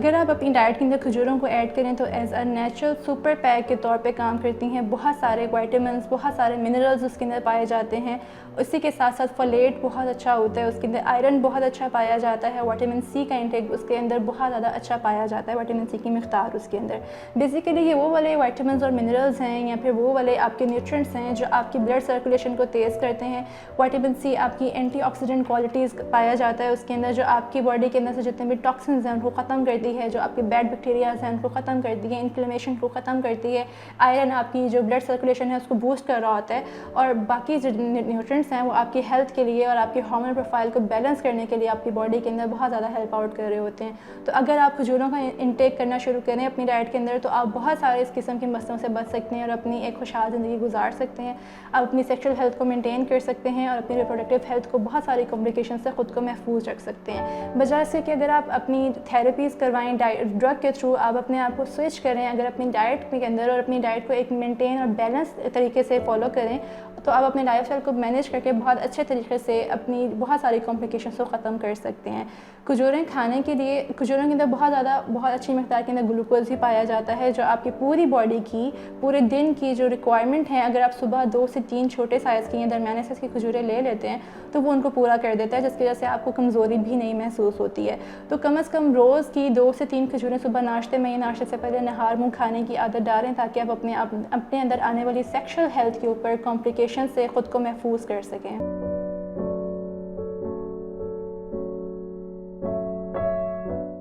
अगर आप अपनी डाइट के अंदर खजूरों को ऐड करें तो as a natural super pack के तौर पे काम करती हैं। बहुत सारे विटामिन्स, बहुत सारे मिनरल्स उसके अंदर पाए जाते हैं। उसी के साथ साथ फोलेट बहुत अच्छा होता है, उसके अंदर आयरन बहुत अच्छा पाया जाता है, विटामिन सी का इंटेक उसके अंदर बहुत ज़्यादा अच्छा पाया जाता है, विटामिन सी की मिक़दार उसके अंदर। बेसिकली ये वो वाले विटामिन्स और मिनरल्स हैं या फिर वो वाले आपके न्यूट्रिएंट्स हैं जो आपकी ब्लड सर्कुलेशन को तेज़ करते हैं। विटामिन सी आपकी एंटीऑक्सीडेंट क्वालिटीज़ पाया जाता है उसके अंदर, जो आपकी बॉडी के अंदर से जितने भी टॉक्सिन्स हैं उनको ख़त्म करती है, जो आपके बैड बैक्टीरियाज हैं उनको ख़त्म करती है, इन्फ्लेमेशन को ख़त्म करती है। आयरन आपकी जो ब्लड सर्कुलेशन है उसको बूस्ट कर रहा होता है, और बाकी जो न्यूट्रिएंट्स हैं वो आपकी हेल्थ के लिए और आपकी हार्मोन प्रोफाइल को बैलेंस करने के लिए आपकी बॉडी के अंदर बहुत ज़्यादा हेल्प आउट कर रहे होते हैं। तो अगर आप खजूरों का इंटेक करना शुरू करें अपनी डाइट के अंदर तो आप बहुत सारे इस किस्म के मसलों से बच सकते हैं और अपनी एक खुशहाल ज़िंदगी गुजार सकते हैं। आप अपनी सेक्शुअल हेल्थ को मेंटेन कर सकते हैं और अपनी रिप्रोडक्टिव हेल्थ को बहुत सारी कॉम्प्लिकेशन से ख़ुद को महफूज रख सकते हैं, बजाय से कि अगर आप अपनी थेरेपीज़ करवाएं ड्रग के थ्रू, आप अपने आप को स्विच करें। अगर अपनी डाइट के अंदर और अपनी डाइट को एक मेंटेन और बैलेंस तरीके से फॉलो करें तो आप अपने लाइफस्टाइल को मैनेज करके बहुत अच्छे तरीके से अपनी बहुत सारी कॉम्प्लिकेशंस को ख़त्म कर सकते हैं। खजूरें खाने के लिए, खजूरों के अंदर बहुत अच्छी मिक़दार के अंदर ग्लूकोज भी पाया जाता है, जो आपकी पूरी बॉडी की पूरे दिन की जो रिक्वायरमेंट है, अगर आप सुबह 2 से 3 छोटे साइज़ की या दरमियाने साइज़ की खजूरें ले लेते हैं तो वो उनको पूरा कर देता है, जिसकी वजह से आपको कमज़ोरी भी नहीं महसूस होती है। तो कम से कम रोज़ की 2 से 3 खजूरें सुबह नाश्ते में या नाश्ते से पहले नहार मुँह खाने की आदत डालें, ताकि आप अपने अंदर आने वाली सेक्शुअल हेल्थ के ऊपर कॉम्प्लिकेशन से ख़ुद को महफूज कर सकें।